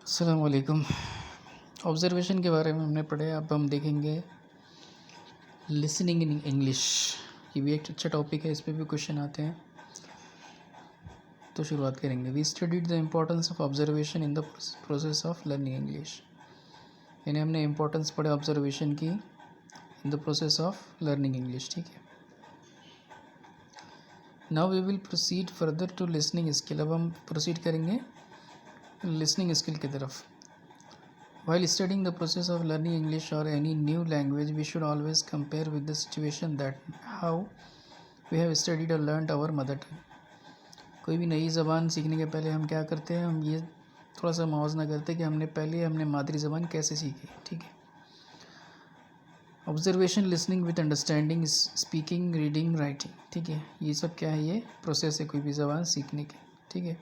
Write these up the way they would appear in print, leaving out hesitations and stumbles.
अस्सलाम वालेकुम। ऑब्ज़र्वेशन के बारे में हमने पढ़े, अब हम देखेंगे लिसनिंग इन इंग्लिश। ये भी एक अच्छा टॉपिक है, इस पे भी क्वेश्चन आते हैं। तो शुरुआत करेंगे। We studied the importance of observation in the process of learning English. यानी हमने इम्पोर्टेंस पढ़े ऑब्जर्वेशन की in the process of learning English. ठीक है, now we will proceed further to listening skill. अब हम प्रोसीड करेंगे लिसनिंग स्किल की तरफ। While studying the process of learning English or any new language, we should always compare with the situation that how we have studied or learnt our mother tongue. कोई भी नई ज़बान सीखने के पहले हम क्या करते हैं, हम ये थोड़ा सा मुआवजा करते हैं कि हमने मादरी ज़बान कैसे सीखी। ठीक है, observation, listening with understanding, speaking, reading, writing. ठीक है, ये सब क्या है, ये प्रोसेस है कोई भी ज़बान सीखने की। ठीक है,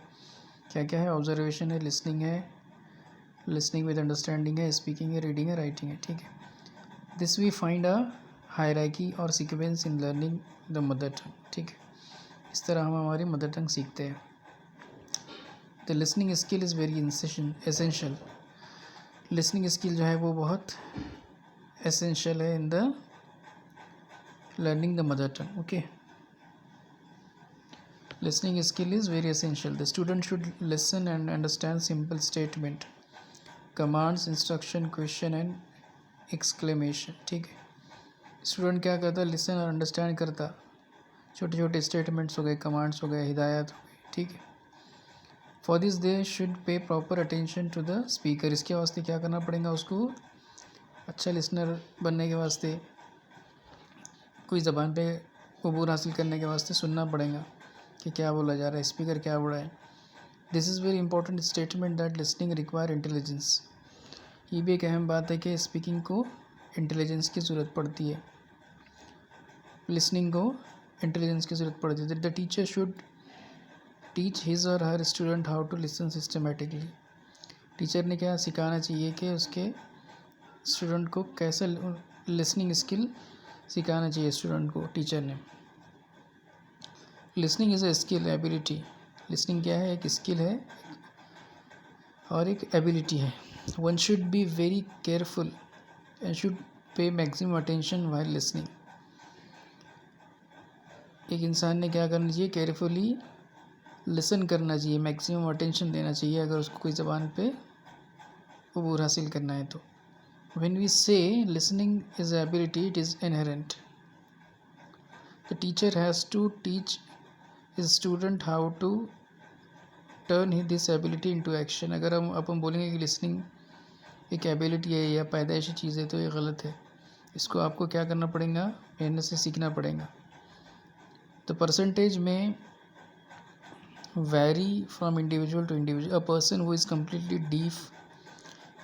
क्या क्या है, ऑब्जर्वेशन है, लिसनिंग विद अंडरस्टैंडिंग है, स्पीकिंग है, रीडिंग है, राइटिंग है। ठीक है, this we find a hierarchy और sequence in learning the mother tongue. ठीक है, इस तरह हम हमारी मदर टंग सीखते हैं। The listening skill is very essential. Listening skill जो है वो बहुत एसेंशियल है in the learning the mother tongue. Okay, listening skill is very essential. The student should listen and understand simple statement, commands, instruction, question and exclamation. ठीक है, student क्या करता है, लिसन और अंडरस्टैंड करता, छोटे छोटे स्टेटमेंट्स हो गए, कमांड्स हो गए, हिदायत हो गई। ठीक है, for this they should pay proper attention to the speaker. इसके वास्ते क्या करना पड़ेगा उसको, अच्छा लिसनर बनने के वास्ते, कोई ज़बान पे अबूर हासिल करने के वास्ते सुनना पड़ेगा कि क्या बोला जा रहा है, स्पीकर क्या बोला है। This is very important statement that listening require intelligence. ये भी एक अहम बात है कि स्पीकिंग को इंटेलिजेंस की ज़रूरत पड़ती है, लिसनिंग को इंटेलिजेंस की ज़रूरत पड़ती है। The teacher should teach his or her student how to listen systematically. Teacher ने क्या सिखाना चाहिए कि उसके स्टूडेंट को कैसे लिसनिंग स्किल सिखाना चाहिए स्टूडेंट को, टीचर ने। Listening is a skill, ability. Listening क्या है, एक स्किल है और एक एबिलिटी है। One should be very careful and should pay maximum attention while listening. एक इंसान ने क्या करना चाहिए, केयरफुली लिसन करना चाहिए, मैक्सिमम अटेंशन देना चाहिए अगर उसको कोई ज़बान पे अबूर हासिल करना है तो। When we say listening is ability, it is inherent. The teacher has to teach his student how to turn this ability into action. अगर हम बोलेंगे कि लिसनिंग एक एबिलिटी है या पैदाइशी चीज़ है तो ये गलत है। इसको आपको क्या करना पड़ेगा, मेहनत से सीखना पड़ेगा। तो परसेंटेज में vary from individual to individual. A person who is completely deaf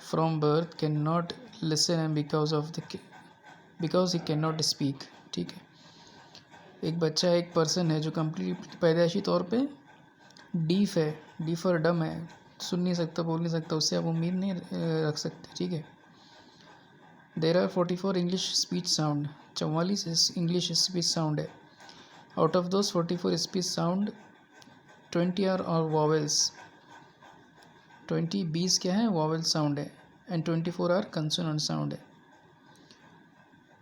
from birth cannot listen and because he cannot speak. ठीक है, एक बच्चा, एक पर्सन है जो कम्प्लीट पैदाइशी तौर पे डीफ है, डीफ और डम है, सुन नहीं सकता, बोल नहीं सकता, उससे आप उम्मीद नहीं रख सकते। ठीक है, there are 44 English speech sound. 44 English speech sound है। Out of those 44 speech sound 20 are our vowels. 20 क्या है, वॉवेल साउंड है, एंड 24 आर कंसोनेंट साउंड है।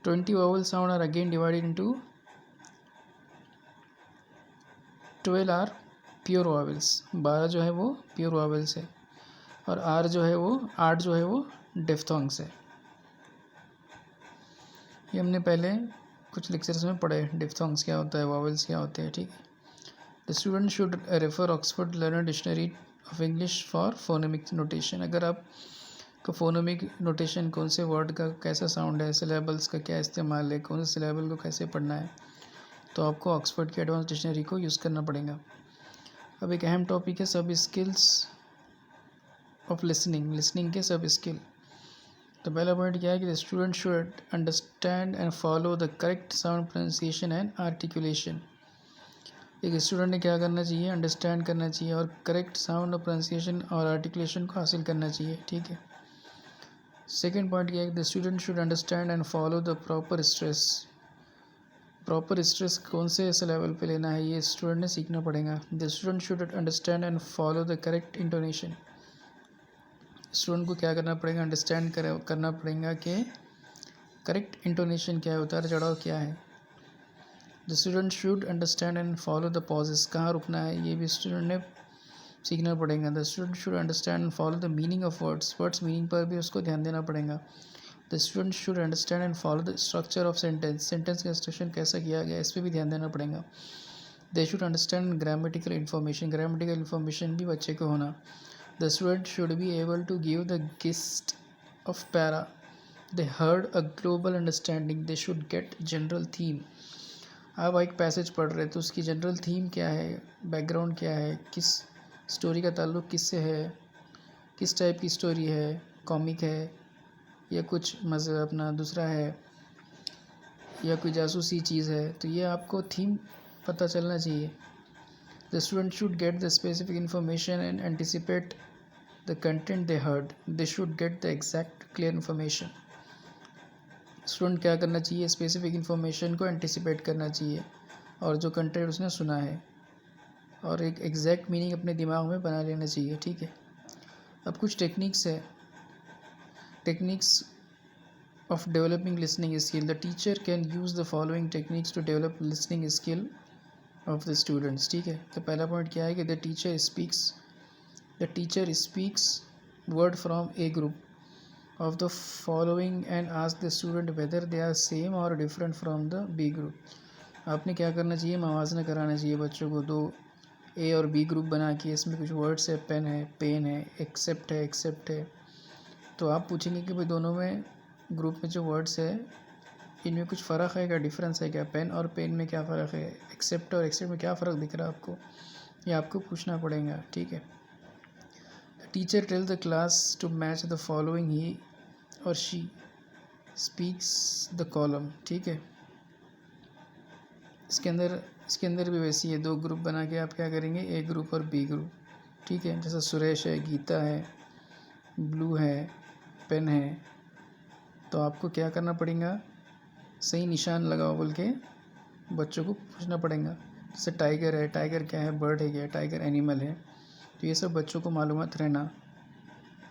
20 vowel sound are again divided into 12 are pure vowels. 12 जो है वो pure vowels है, और 8 जो है वो डिफ्थोंग्स है। ये हमने पहले कुछ लेक्चर्स में पढ़े, डिफ्थोंग्स क्या होता है, वॉवेल्स क्या होते हैं। ठीक है, the student should refer Oxford learner dictionary of English for phonemic notation. अगर आप को फोनेमिक नोटेशन, कौन से वर्ड का कैसा साउंड है, सिलेबल्स का क्या इस्तेमाल है, कौन से सिलेबल को कैसे पढ़ना है, तो आपको ऑक्सफोर्ड की एडवांस डिक्शनरी को यूज़ करना पड़ेगा। अब एक अहम टॉपिक है सब स्किल्स ऑफ लिसनिंग के सब स्किल। तो पहला पॉइंट क्या है कि the student should understand and follow the correct sound, pronunciation and articulation. एक स्टूडेंट ने क्या करना चाहिए, अंडरस्टैंड करना चाहिए और करेक्ट साउंड और प्रोनाउंसिएशन और आर्टिकुलेशन को हासिल करना चाहिए। ठीक है, सेकेंड पॉइंट क्या है, the student should understand and follow the proper stress. Proper stress कौन से लेवल पे लेना है, ये स्टूडेंट ने सीखना पड़ेगा। The student should understand and follow the correct intonation. Student को क्या करना पड़ेगा, अंडरस्टैंड करना पड़ेगा कि करेक्ट इंटोनेशन क्या है, उतार चढ़ाव क्या है। The student should understand and follow the pauses, कहाँ रुकना है ये भी स्टूडेंट ने सीखना पड़ेगा। The student should understand and follow the meaning of words meaning पर भी उसको ध्यान देना पड़ेगा। The student should understand and follow the structure of sentence का इंस्ट्रक्शन कैसा किया गया इस पर भी ध्यान देना पड़ेगा। They should understand grammatical information भी बच्चे को होना। The student should be able to give the gist of para, they heard a global understanding, they should get general theme. आप एक पैसेज पढ़ रहे तो उसकी जनरल थीम क्या है, बैकग्राउंड क्या है, किस स्टोरी का ताल्लुक़ किससे है, किस टाइप की स्टोरी है, कॉमिक है या कुछ मज़ा अपना दूसरा है या कोई जासूसी चीज़ है, तो ये आपको थीम पता चलना चाहिए। The student should get the specific information and anticipate the content they heard, they should get the exact clear information. Student क्या करना चाहिए, स्पेसिफिक इंफॉर्मेशन को एंटिसिपेट करना चाहिए और जो कंटेंट उसने सुना है और एक एग्जैक्ट मीनिंग अपने दिमाग में बना लेना चाहिए, ठीक है। अब कुछ टेक्निक्स है, techniques of developing listening skill. The teacher can use the following techniques to develop listening skill of the students, ठीक है। तो पहला पॉइंट क्या है कि the teacher speaks word from a group of the following and ask the student whether they are same or different from the B group। आपने क्या करना चाहिए, मवाजना कराना चाहिए बच्चों को, दो ए और बी ग्रुप बना के इसमें कुछ वर्ड्स है, पेन है, पेन है, एक्सेप्ट है। तो आप पूछेंगे कि भाई दोनों में ग्रुप में जो वर्ड्स है इनमें कुछ फ़र्क है क्या, डिफरेंस है क्या, पेन और पेन में क्या फ़र्क है, एक्सेप्ट और एक्सेप्ट में क्या फ़र्क दिख रहा है आपको, ये आपको पूछना पड़ेगा, ठीक है। Teacher tell the class to match the following, he or she speaks the column, ठीक है। इसके अंदर भी वैसी है, दो ग्रुप बना के आप क्या करेंगे, ए ग्रुप और बी ग्रुप, ठीक है। जैसा सुरेश है, गीता है, ब्लू है, पेन है, तो आपको क्या करना पड़ेगा, सही निशान लगाओ बोल के बच्चों को पूछना पड़ेगा। जैसे टाइगर है, टाइगर क्या है, बर्ड है क्या, टाइगर एनिमल है, तो ये सब बच्चों को मालूमात रहना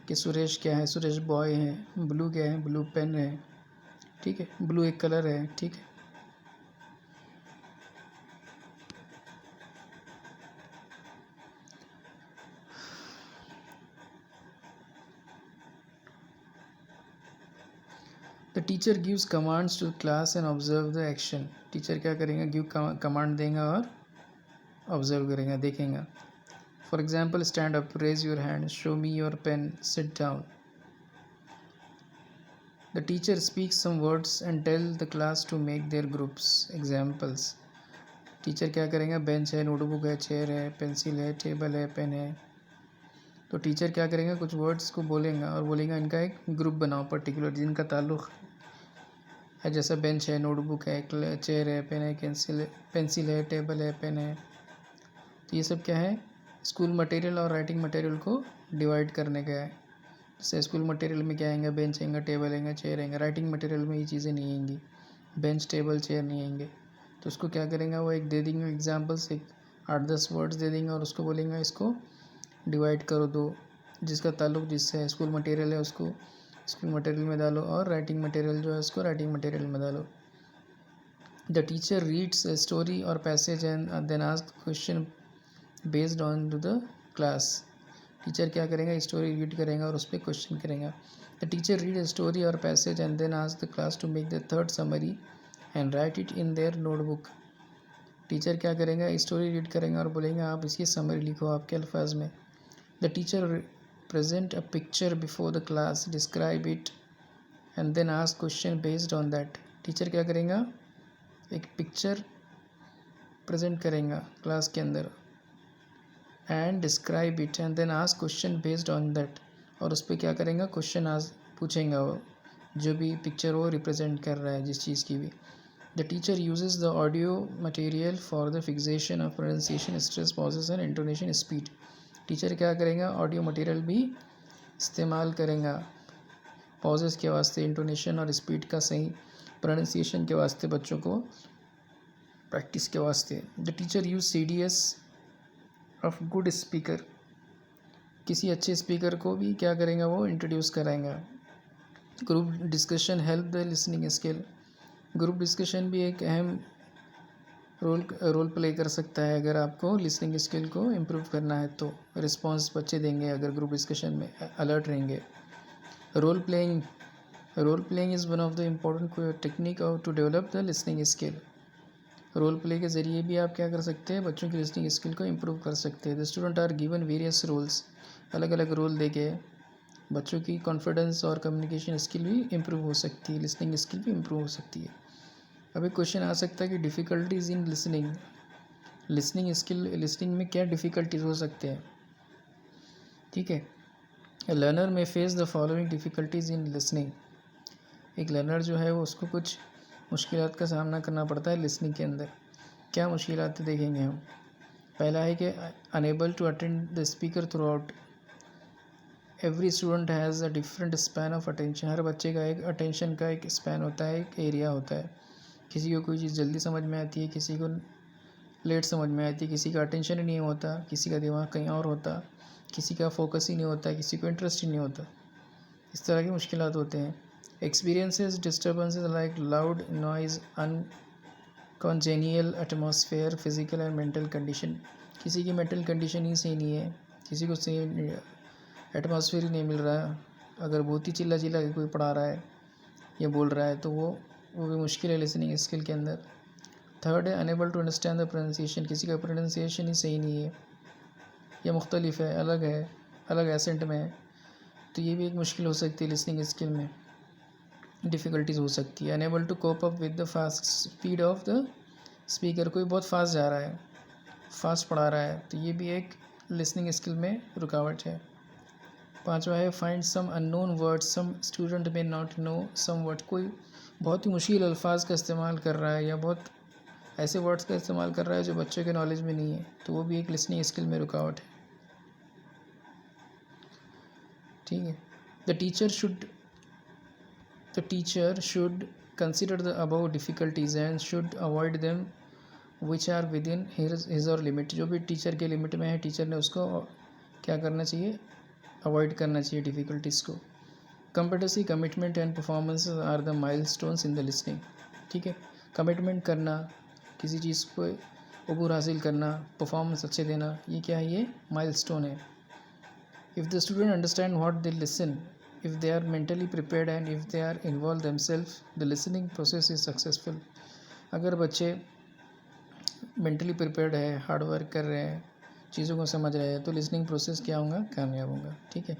कि सुरेश क्या है, सुरेश बॉय है, ब्लू क्या है, ब्लू पेन है, ठीक है, ब्लू एक कलर है, ठीक है। The teacher gives commands to class and observe the action. Teacher क्या करेंगे, गिव कमांड देंगे और ऑब्जर्व करेंगे, देखेंगे। For example, stand up, raise your hand, show me your pen, sit down. The teacher speaks some words and tell the class to make their groups. Examples, teacher क्या करेंगे, bench है, notebook है, chair है, pencil है, table है, pen है। तो teacher क्या करेंगे, कुछ वर्ड्स को बोलेंगे और बोलेंगे इनका एक ग्रुप बनाओ पर्टिकुलर जिनका ताल्लुक़ है, जैसा बेंच है, नोटबुक है, चेयर है, पेन है, पेंसिल है, टेबल है, पेन है। तो ये सब क्या है, स्कूल मटेरियल और राइटिंग मटेरियल को डिवाइड करने का है। जैसे स्कूल मटेरियल में क्या आएंगे, बेंच आएंगे, टेबल आएंगे, चेयर आएंगे। राइटिंग मटेरियल में ये चीज़ें नहीं आएंगी, बेंच, टेबल, चेयर नहीं आएंगे। तो उसको क्या करेंगे, वो एक दे देंगे एग्जाम्पल्स, एक 8-10 वर्ड्स दे देंगे और उसको बोलेंगे इसको डिवाइड करो दो, जिसका ताल्लुक़ जिससे स्कूल मटेरियल है उसको स्कूल मटेरियल में डालो और राइटिंग मटेरियल जो है उसको राइटिंग मटेरियल में डालो। The teacher reads a story or passage and then ask question based on to the class. Teacher क्या करेंगे, स्टोरी रीड करेंगे और उस पर क्वेश्चन करेंगे। The teacher read a story or passage and then ask the class to make the third summary and write it in their notebook. Teacher क्या करेंगे, story read करेंगे और बोलेंगे आप इसकी समरी लिखो आपके अल्फाज में। The teacher present a picture before the class, describe it and then ask question based on that। Teacher क्या करेंगे, एक पिक्चर प्रेजेंट करेंगे क्लास के अंदर and describe it and then ask question based on that, और उस पर क्या करेंगे, क्वेश्चन पूछेंगे वो जो भी पिक्चर वो रिप्रेजेंट कर रहा है जिस चीज़ की भी। The teacher uses the audio material for the fixation of pronunciation, stress, pauses and intonation, speed. Teacher क्या करेंगे, ऑडियो मटेरियल भी इस्तेमाल करेंगे पॉजेस के वास्ते, इंटोनेशन और स्पीड का सही प्रोनाउंसिएशन के वास्ते, बच्चों को प्रैक्टिस के वास्ते। The teacher use CDS of good speaker किसी अच्छे स्पीकर को भी क्या करेंगे, वो इंट्रोड्यूस कराएंगे। Group discussion help the listening skill. Group discussion भी एक अहम रोल प्ले कर सकता है अगर आपको लिसनिंग स्किल को इम्प्रूव करना है तो। रिस्पॉन्स बच्चे देंगे अगर ग्रुप डिस्कशन में अलर्ट रहेंगे। Role playing is one of the important technique to develop the listening skill. Role play के ज़रिए भी आप क्या कर सकते हैं, बच्चों की लिसनिंग स्किल को इम्प्रूव कर सकते हैं। The student are given various roles. अलग अलग रोल देके बच्चों की कॉन्फिडेंस और कम्युनिकेशन स्किल भी इम्प्रूव हो सकती है, लिसनिंग स्किल भी इम्प्रूव हो सकती है। अभी क्वेश्चन आ सकता है कि डिफ़िकल्टीज़ इन लिसनिंग में क्या डिफ़िकल्टीज हो सकते हैं। ठीक है, लर्नर में face the following difficulties in listening. एक लर्नर जो है वो उसको कुछ मुश्किलात का सामना करना पड़ता है लिसनिंग के अंदर। क्या मुश्किलात देखेंगे हम। पहला है कि enable to attend the speaker throughout. Every student has a different span of attention. हर बच्चे का एक अटेंशन का एक स्पैन होता है, एक एरिया होता है। किसी को कोई चीज़ जल्दी समझ में आती है, किसी को लेट समझ में आती है, किसी का अटेंशन ही नहीं होता, किसी का दिमाग कहीं और होता, किसी का फोकस ही नहीं होता, किसी को इंटरेस्ट ही नहीं होता। इस तरह की मुश्किलात होते हैं। Experiences disturbances like loud noise, uncongenial atmosphere, physical and mental condition. किसी की मेंटल कंडीशन ही सही नहीं है, किसी को सही एटमॉस्फेयर ही नहीं मिल रहा। अगर बहुत ही चिल्ला चिल्ला के कोई पढ़ा रहा है या बोल रहा है तो वो भी मुश्किल है लिसनिंग स्किल के अंदर। थर्ड है unable to understand the pronunciation. किसी का प्रोनाउंसिएशन ही सही नहीं है या मुख्तलिफ है, अलग एसेंट में है, तो ये भी एक मुश्किल हो सकती है लिसनिंग स्किल में, डिफ़िकल्टीज़ हो सकती है। Unable to cope up with the fast speed of the speaker. कोई बहुत फास्ट जा रहा है, फास्ट पढ़ा रहा है, तो ये भी एक लिसनिंग स्किल में रुकावट है। पांचवा है find some unknown words, some student may not know some word. कोई बहुत ही मुश्किल अल्फाज का इस्तेमाल कर रहा है या बहुत ऐसे वर्ड्स का इस्तेमाल कर रहा है जो बच्चों के नॉलेज में नहीं है, तो वो भी एक लिसनिंग स्किल में रुकावट है। ठीक है, the teacher should consider the above difficulties and should avoid them which are within his और लिमिट। जो भी टीचर के लिमिट में है, टीचर ने उसको क्या करना चाहिए, अवॉइड करना चाहिए डिफ़िकल्टीज़ को। Competency, commitment and performance are the milestones in the listening. ठीक है, कमिटमेंट करना, किसी चीज़ को अबूर हासिल करना, परफॉर्मेंस अच्छे देना, ये क्या है, ये माइलस्टोन है। If the student understand what they listen, if they are mentally prepared and if they are involve themself, the listening process is successful. अगर बच्चे मेंटली प्रिपेयर्ड है, हार्ड वर्क कर रहे हैं, चीज़ों को समझ रहे हैं, तो लिसनिंग प्रोसेस क्या होगा, कामयाब होगा। ठीक है,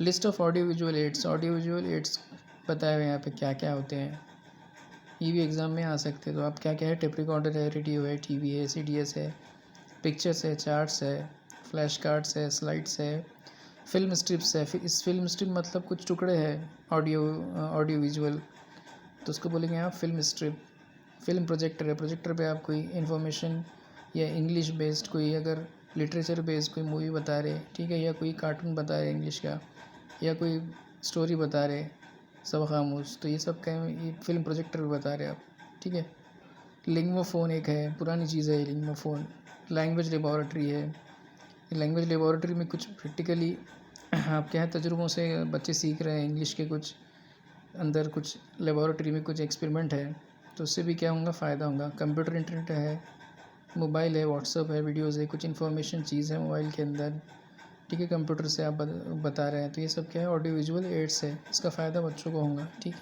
list of audio visual aids. Audio visual aids बताए हुए यहाँ पे क्या क्या होते हैं, ये भी एग्ज़ाम में आ सकते हैं। तो आप क्या क्या है, टेप रिकॉर्डर है, रेडियो है, टीवी है, सीडीएस है, पिक्चर्स है, चार्ट्स है, फ्लैश कार्ड्स है, स्लाइड्स है, फिल्म स्ट्रिप्स है। इस फिल्म स्ट्रिप मतलब कुछ टुकड़े हैं ऑडियो विजुअल, तो उसको बोलेंगे आप फिल्म स्ट्रिप। फिल्म प्रोजेक्टर है, प्रोजेक्टर पे आप कोई इन्फॉर्मेशन या इंग्लिश बेस्ड कोई अगर लिटरेचर बेस्ड कोई मूवी बता रहे, ठीक है, या कोई कार्टून बता रहे इंग्लिश का, या कोई स्टोरी बता रहे सब खामोश, तो ये सब क्या ये फिल्म प्रोजेक्टर बता रहे आप। ठीक है, लिंग्वोफोन एक है, पुरानी चीज़ है लिंग्वोफोन। लैंग्वेज लेबॉरेटरी है, लैंग्वेज लेबॉरेटरी में कुछ प्रैक्टिकली आप क्या है, तजुर्बों से बच्चे सीख रहे हैं इंग्लिश के, कुछ अंदर कुछ लेबॉरेटरी में कुछ एक्सपेरिमेंट है, तो उससे भी क्या होगा, फ़ायदा होगा। कंप्यूटर, इंटरनेट है, मोबाइल है, व्हाट्सअप है, वीडियोज़ है, कुछ इन्फॉर्मेशन चीज़ है मोबाइल के अंदर। ठीक है, कंप्यूटर से आप बता रहे हैं, तो ये सब क्या है, ऑडियो विजुअल एड्स है, इसका फ़ायदा बच्चों को होगा। ठीक है।